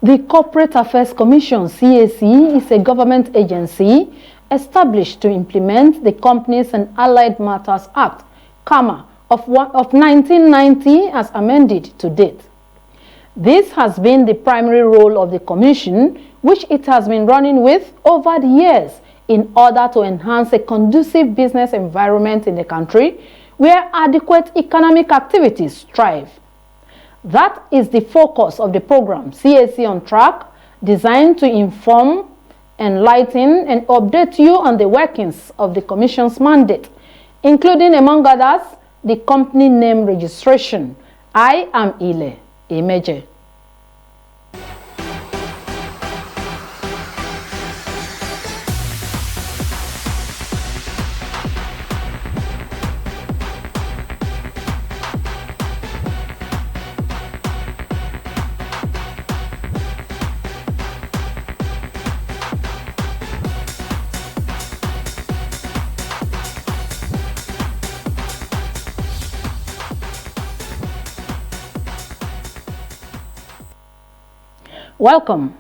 The Corporate Affairs Commission, CAC, is a government agency established to implement the Companies and Allied Matters Act, CAMA, of 1990 as amended to date. This has been the primary role of the Commission, which it has been running with over the years in order to enhance a conducive business environment in the country where adequate economic activities thrive. That is the focus of the program CAC on Track, designed to inform, enlighten, and update you on the workings of the Commission's mandate, including, among others, the company name registration. I am Ile Emeje. Welcome.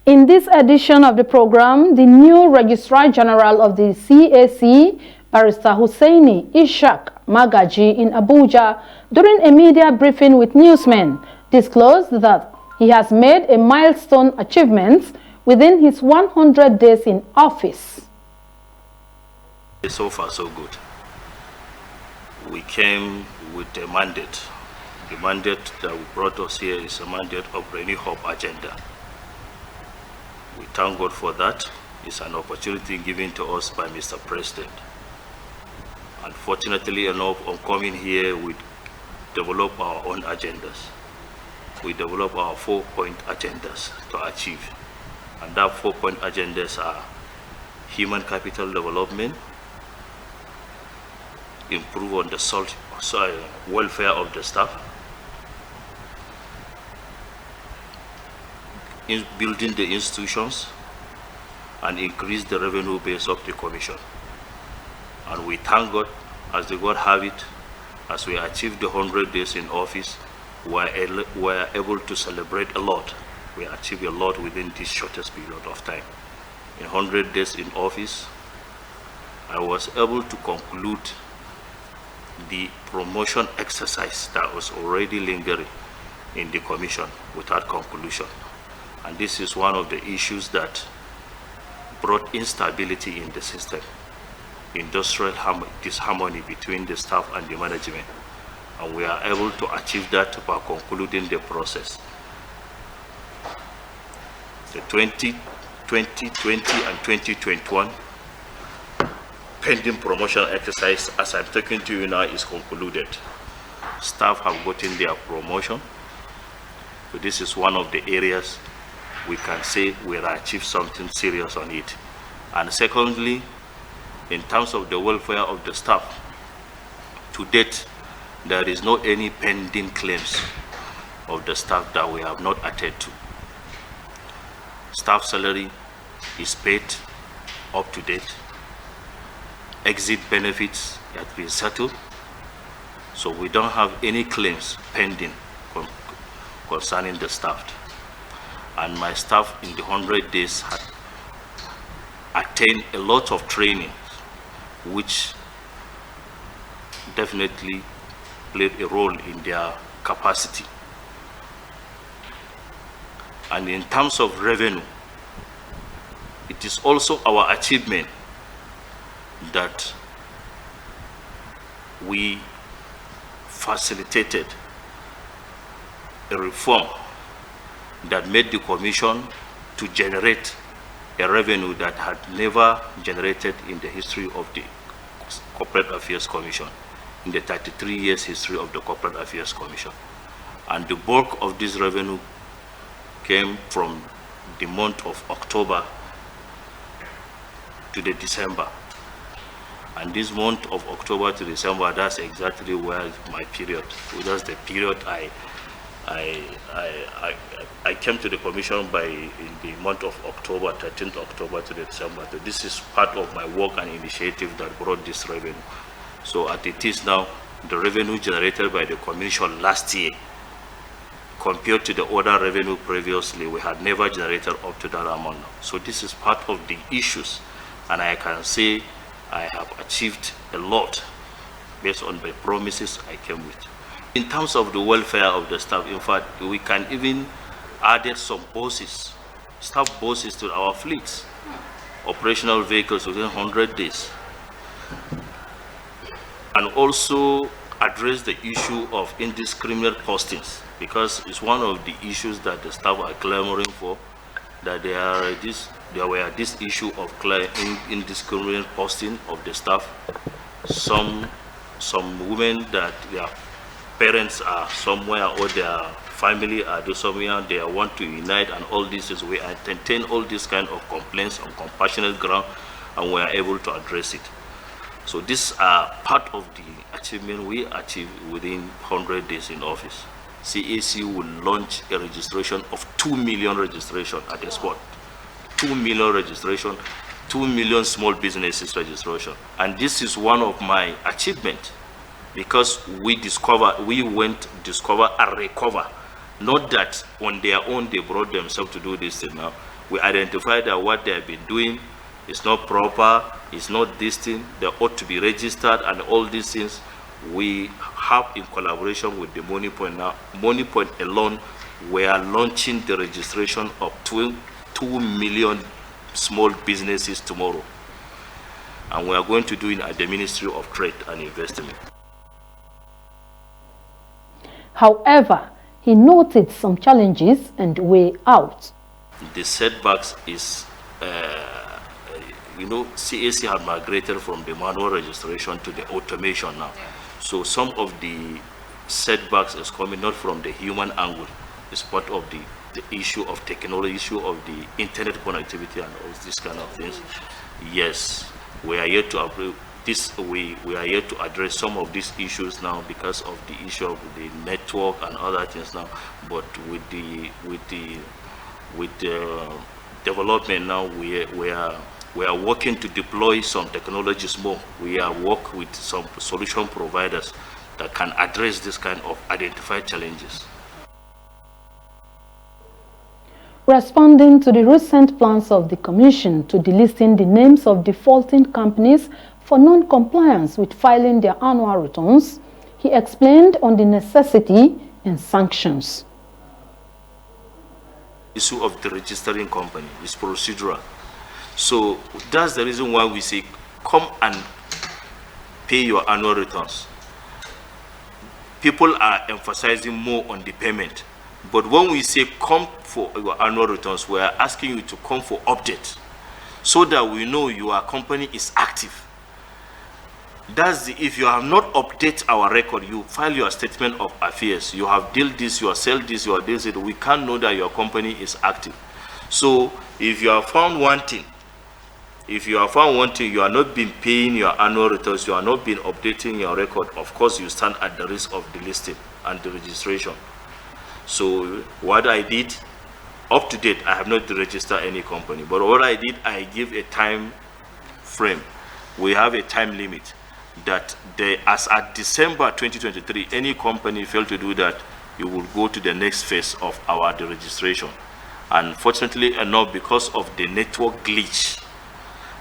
In this edition of the program, the new Registrar General of the CAC, Barrister Hussaini Ishaq Magaji in Abuja, during a media briefing with newsmen, disclosed that he has made a milestone achievement within his 100 days in office. So far, so good. We came with a mandate. The mandate that brought us here is a mandate of Rainy Hope agenda. We thank God for that. It's an opportunity given to us by Mr. President. Unfortunately enough, on coming here, we develop our own agendas. We develop our 4-point agendas to achieve. And that 4-point agendas are human capital development, improve on the welfare of the staff, in building the institutions, and increase the revenue base of the Commission. And we thank God, as the God have it, as we achieved the 100 days in office, we are able to celebrate a lot. We achieved a lot within this shortest period of time. In 100 days in office, I was able to conclude the promotion exercise that was already lingering in the Commission without conclusion. And this is one of the issues that brought instability in the system, industrial disharmony between the staff and the management. And we are able to achieve that by concluding the process. The 2020 and 2021 pending promotion exercise, as I'm talking to you now, is concluded. Staff have gotten their promotion. So this is one of the areas we can say we have achieved something serious on it. And secondly, in terms of the welfare of the staff, to date, there is no any pending claims of the staff that we have not attended to. Staff salary is paid up to date. Exit benefits have been settled. So we don't have any claims pending concerning the staff. And my staff in the 100 days had attained a lot of training, which definitely played a role in their capacity. And in terms of revenue, it is also our achievement that we facilitated a reform that made the Commission to generate a revenue that had never generated in the history of the Corporate Affairs Commission, in the 33 years history of the Corporate Affairs Commission. And the bulk of this revenue came from the month of October to the December. And this month of October to December, that's exactly where my period, that's the period I came to the Commission in the month of October, 13th October to December. So this is part of my work and initiative that brought this revenue. So as it is now, the revenue generated by the Commission last year compared to the other revenue previously, we had never generated up to that amount. So this is part of the issues, and I can say I have achieved a lot based on the promises I came with. In terms of the welfare of the staff, in fact, we can even add some buses, staff buses to our fleets, operational vehicles within 100 days. And also address the issue of indiscriminate postings, because it's one of the issues that the staff are clamoring for, that there were this issue of indiscriminate posting of the staff. Some women that their parents are somewhere or their family are somewhere, they want to unite, and all this is, we entertain all these kind of complaints on compassionate ground, and we are able to address it. So these are part of the achievement we achieved within 100 days in office. CAC will launch a registration of 2 million registration at the spot. 2 million registration, 2 million small businesses registration. And this is one of my achievements, because we went to discover and recover. Not that on their own they brought themselves to do this thing now. We identified that what they have been doing is not proper, it's not this thing, they ought to be registered, and all these things we have in collaboration with the Money Point now. Money Point alone, we are launching the registration of 2 million small businesses tomorrow. And we are going to do it at the Ministry of Trade and Investment. However, he noted some challenges and way out. The setbacks is, CAC had migrated from the manual registration to the automation now. So some of the setbacks is coming not from the human angle. It's part of the issue of technology, issue of the internet connectivity and all these kind of things. Yes, we are here to approve this. We are here to address some of these issues now because of the issue of the network and other things now. But with the development now, we are working to deploy some technologies more. We are working with some solution providers that can address this kind of identified challenges. Responding to the recent plans of the Commission to delisting the names of defaulting companies for non-compliance with filing their annual returns, he explained on the necessity and sanctions. The issue of the registering company is procedural. So that's the reason why we say, come and pay your annual returns. People are emphasizing more on the payment. But when we say come for your annual returns, we are asking you to come for update so that we know your company is active. If you have not updated our record, you file your statement of affairs, you have dealt this, you have sold this, you have dealt it, we can't know that your company is active. So if you have found one thing, you are not been paying your annual returns, you are not been updating your record, of course you stand at the risk of delisting and the registration. So what I did, up to date, I have not registered any company. But what I did, I give a time frame. We have a time limit that as at December 2023, any company failed to do that, you will go to the next phase of the registration. Unfortunately enough, because of the network glitch,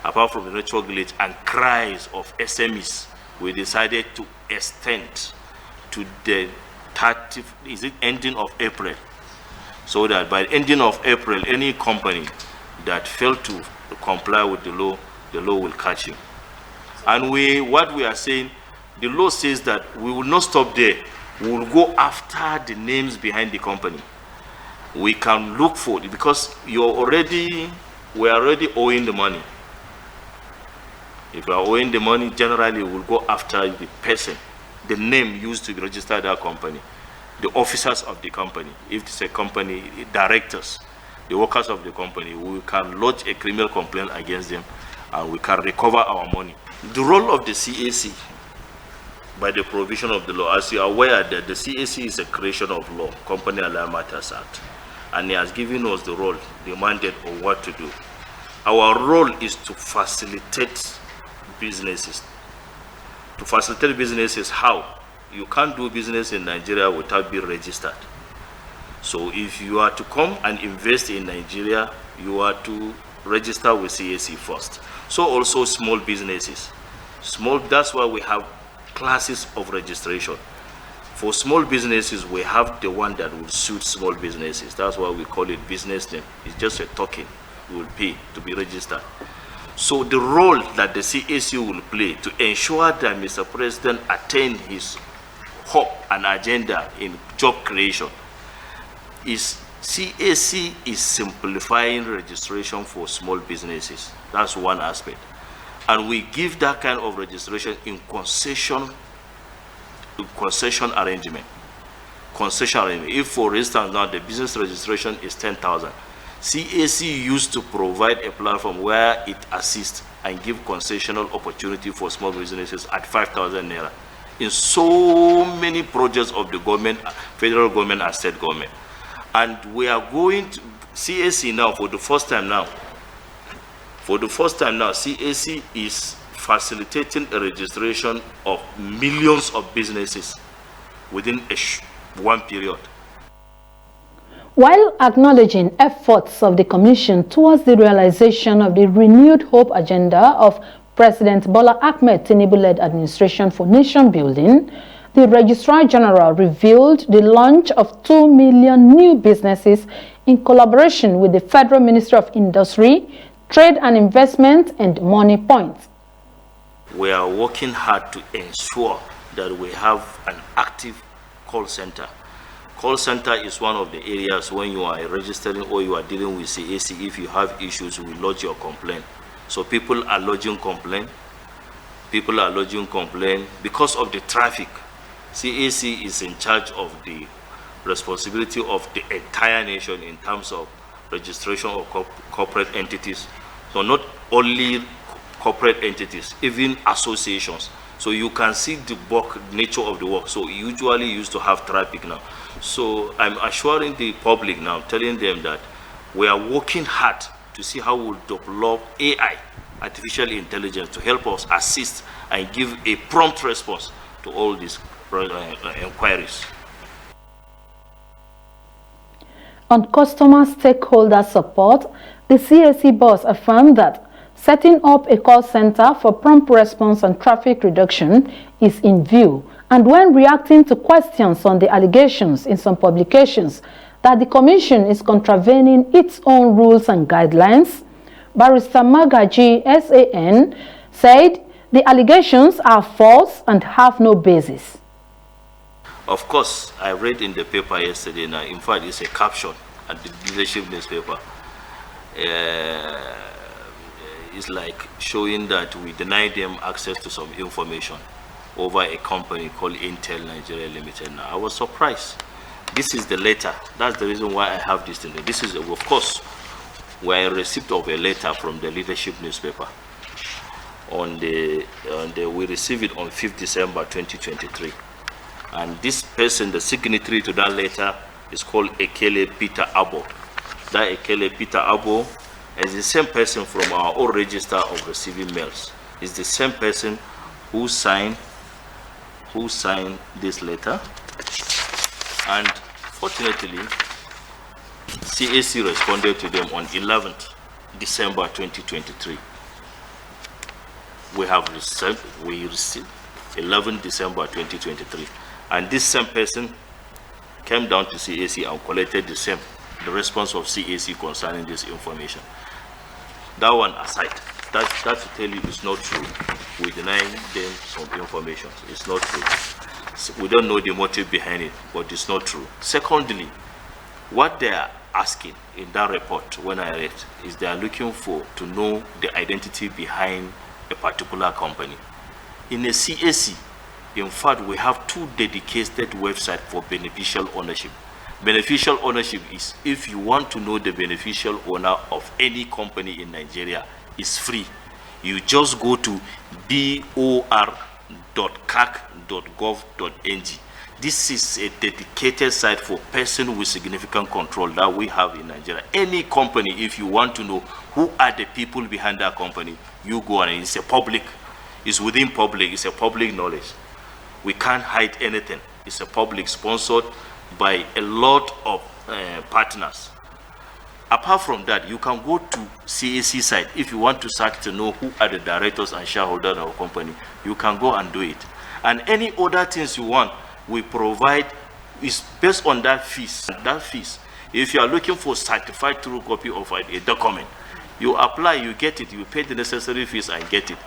apart from the network glitch and cries of SMEs, we decided to extend to the ending of April, so that by the ending of April, any company that failed to comply with the law will catch you. And what we are saying, the law says that we will not stop there. We will go after the names behind the company. We can look for it because we are already owing the money. If you are owing the money, generally we will go after the person, the name used to register that company, the officers of the company. If it's a company, directors, the workers of the company, we can lodge a criminal complaint against them and we can recover our money. The role of the CAC, by the provision of the law, as you are aware that the CAC is a creation of law, Company and Law Matters Act, and he has given us the role, the mandate of what to do. Our role is to facilitate businesses. To facilitate businesses, how? You can't do business in Nigeria without being registered. So if you are to come and invest in Nigeria, you are to register with CAC first. So also small businesses. That's why we have classes of registration. For small businesses, we have the one that will suit small businesses. That's why we call it business name. It's just a token you will pay to be registered. So the role that the CAC will play to ensure that Mr. President attain his hope and agenda in job creation is CAC is simplifying registration for small businesses. That's one aspect. And we give that kind of registration in concession arrangement. If, for instance, now the business registration is 10,000, CAC used to provide a platform where it assists and give concessional opportunity for small businesses at 5,000 naira in so many projects of the government, federal government and state government. And we are going to CAC now for the first time now. CAC is facilitating a registration of millions of businesses within one period. While acknowledging efforts of the Commission towards the realization of the renewed hope agenda of President Bola Ahmed Tinubu-led administration for nation building, the Registrar General revealed the launch of 2 million new businesses in collaboration with the Federal Ministry of Industry, Trade and Investment and Money Point. We are working hard to ensure that we have an active call center. Call center is one of the areas when you are registering or you are dealing with CAC, if you have issues, we lodge your complaint. So people are lodging complaint. Because of the traffic. CAC is in charge of the responsibility of the entire nation in terms of registration of corporate entities. So not only corporate entities, even associations. So you can see the nature of the work. So usually used to have traffic now. So I'm assuring the public now, telling them that we are working hard to see how we'll develop AI, artificial intelligence, to help us assist and give a prompt response to all these inquiries. On customer stakeholder support, the CAC boss affirmed that setting up a call center for prompt response and traffic reduction is in view, and when reacting to questions on the allegations in some publications that the Commission is contravening its own rules and guidelines, Barrister Magaji SAN said the allegations are false and have no basis. Of course, I read in the paper yesterday, now, in fact, it's a caption at the leadership newspaper. It's like showing that we deny them access to some information over a company called Intel Nigeria Limited. Now, I was surprised. This is the letter. That's the reason why I have this thing. This is, of course, we are a receipt of a letter from the leadership newspaper. We received it on 5th December 2023. And this person, the signatory to that letter, is called Ekele Peter Abo. That Ekele Peter Abo is the same person from our own register of receiving mails. It's the same person who signed this letter. And fortunately, CAC responded to them on 11th December 2023. We received 11th December 2023. And this same person came down to CAC and collected the response of CAC concerning this information. That one aside, that to tell you is not true. We deny them some information. It's not true. So we don't know the motive behind it, but it's not true. Secondly, what they are asking in that report, when I read, is they are looking to know the identity behind a particular company. In a CAC, in fact, we have 2 dedicated websites for beneficial ownership. Beneficial ownership is if you want to know the beneficial owner of any company in Nigeria, it's free. You just go to bor.cac.gov.ng. This is a dedicated site for persons with significant control that we have in Nigeria. Any company, if you want to know who are the people behind that company, you go and it's within public, it's a public knowledge. We can't hide anything. It's a public sponsored by a lot of partners. Apart from that, you can go to CAC site if you want to search to know who are the directors and shareholders of our company. You can go and do it. And any other things you want, we provide is based on that fees. That fees. If you are looking for certified true copy of a document, you apply, you get it, you pay the necessary fees and get it.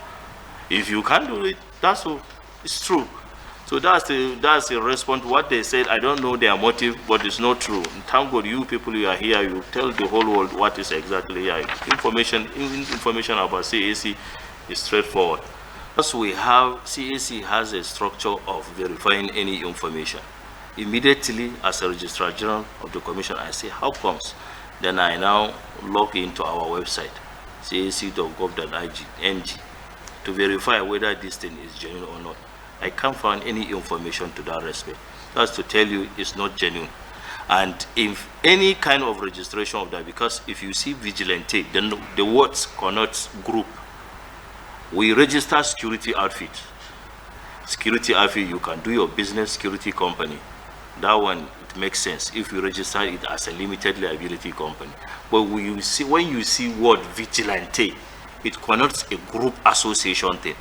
If you can't do it, that's all. It's true. So that's the response. What they said, I don't know their motive, but it's not true. Thank God, you people, you are here. You tell the whole world what is exactly here. Information about CAC is straightforward. Because we have CAC has a structure of verifying any information. Immediately, as a Registrar General of the Commission, I say, how comes? Then I now log into our website, cac.gov.ng, to verify whether this thing is genuine or not. I can't find any information to that respect. That's to tell you it's not genuine. And if any kind of registration of that, because if you see vigilante, then the words connotes group. We register security outfit. Security outfit, you can do your business security company. That one, it makes sense if you register it as a limited liability company. But when you see word vigilante, it connotes a group association thing.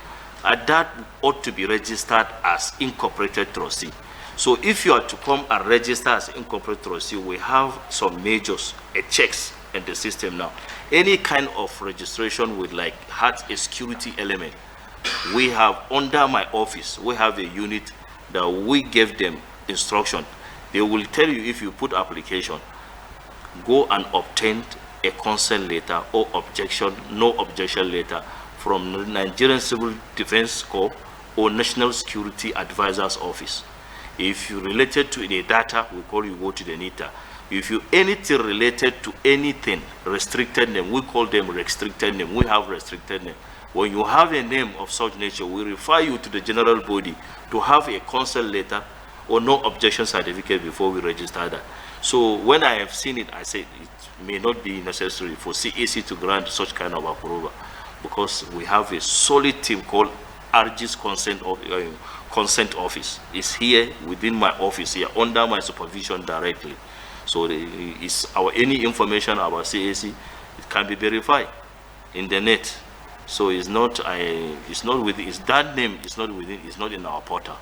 And that ought to be registered as incorporated trustee. So if you are to come and register as incorporated trustee, we have some measures, checks in the system now. Any kind of registration with has a security element. We have under my office, we have a unit that we give them instruction. They will tell you if you put application, go and obtain a consent letter or no objection letter from the Nigerian Civil Defense Corps or National Security Advisor's Office. If you related to the data, we call you go to the NITA. If you anything related to anything restricted name, we call them restricted name. We have restricted name. When you have a name of such nature, we refer you to the general body to have a consent letter or no objection certificate before we register that. So when I have seen it, I say it may not be necessary for CAC to grant such kind of approval, because we have a solid team called RG's consent office. It's here within my office here under my supervision directly. So any information about CAC, it can be verified in the net. So it's not that name is not within, it's not in our portal.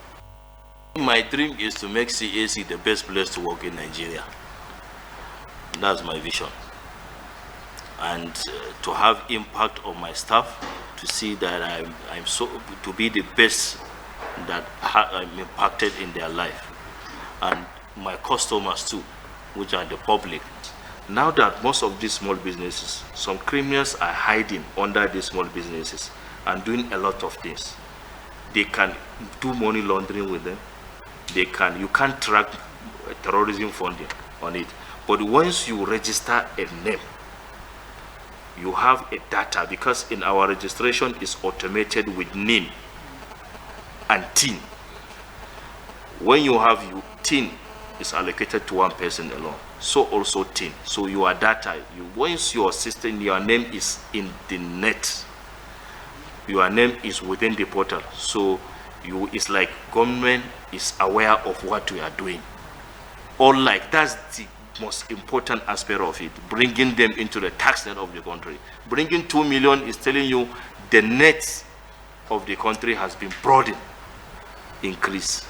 My dream is to make CAC the best place to work in Nigeria. That's my vision. And to have impact on my staff, to see that to be the best that I'm impacted in their life, and my customers too, which are the public. Now that most of these small businesses, some criminals are hiding under these small businesses and doing a lot of things. They can do money laundering with them. You can't track terrorism funding on it. But once you register a name, you have a data, because in our registration is automated with name and TIN. When you have TIN, is allocated to one person alone. So also TIN. So your data, once your system, your name is in the net, your name is within the portal. So it's like government is aware of what we are doing. That's the most important aspect of it, bringing them into the tax net of the country. Bringing 2 million is telling you the net of the country has been broadened, increased.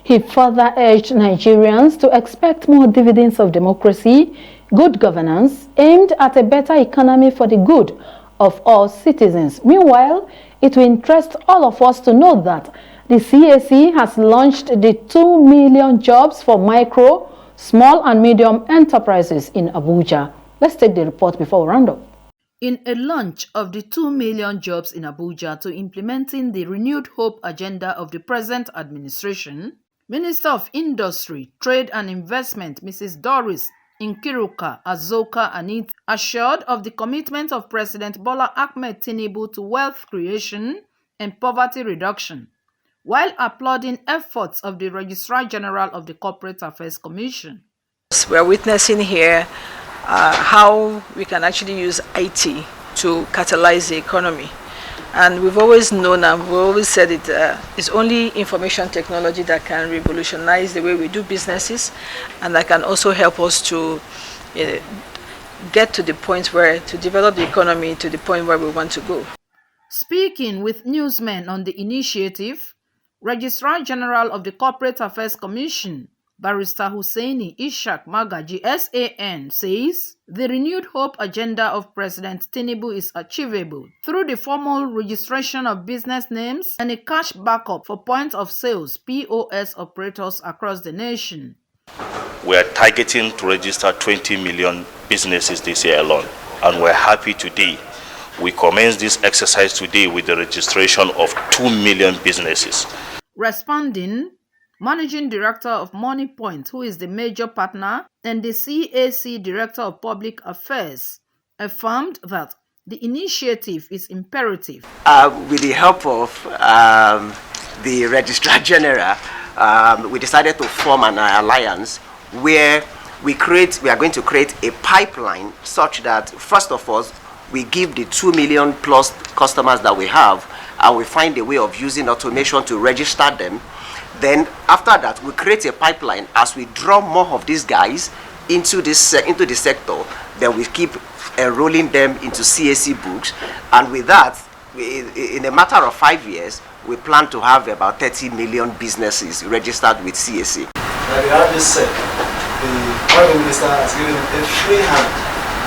He further urged Nigerians to expect more dividends of democracy, good governance, aimed at a better economy for the good of all citizens. Meanwhile, it will interest all of us to know that the CAC has launched the 2 million jobs for micro, small and medium enterprises in Abuja. Let's take the report before we round up. In a launch of the 2 million jobs in Abuja to implementing the renewed hope agenda of the present administration, Minister of Industry, Trade and Investment, Mrs. Doris Nkiruka Azoka Anit, assured of the commitment of President Bola Ahmed Tinubu to wealth creation and poverty reduction, while applauding efforts of the Registrar General of the Corporate Affairs Commission. We're witnessing here how we can actually use IT to catalyze the economy. And we've always known and we've always said it's only information technology that can revolutionize the way we do businesses, and that can also help us to get to the point to develop the economy to the point where we want to go. Speaking with newsmen on the initiative, Registrar General of the Corporate Affairs Commission, Barrister Hussaini Ishaq Magaji SAN, says the renewed hope agenda of President Tinubu is achievable through the formal registration of business names and a cash backup for point of sales POS operators across the nation. We are targeting to register 20 million businesses this year alone, and we're happy today. We commenced this exercise today with the registration of 2 million businesses. Responding, Managing Director of Money Point, who is the major partner, and the CAC Director of Public Affairs, affirmed that the initiative is imperative. With the help of the Registrar General, we decided to form an alliance where we are going to create a pipeline such that, first of all, we give the 2 million plus customers that we have, and we find a way of using automation to register them. Then after that, we create a pipeline as we draw more of these guys into the sector. Then we keep enrolling them into CAC books, and with that, in a matter of 5 years, we plan to have about 30 million businesses registered with CAC. Now they have this said, the Prime Minister has given a free hand,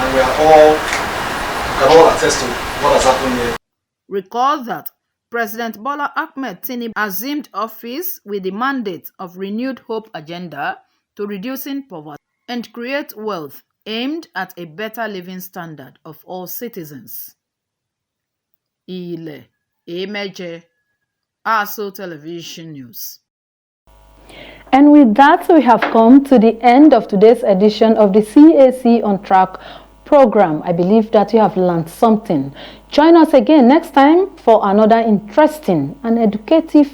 and we can all attest to what has happened here. Recall that President Bola Ahmed Tinubu assumed office with the mandate of renewed hope agenda to reducing poverty and create wealth aimed at a better living standard of all citizens. Ile Emeje, ASO Television News. And with that, we have come to the end of today's edition of the CAC on Track program. I believe that you have learned something. Join us again next time for another interesting and educative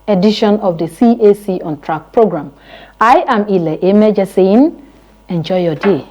edition of the CAC on Track program. I am Ile Emeje saying, enjoy your day.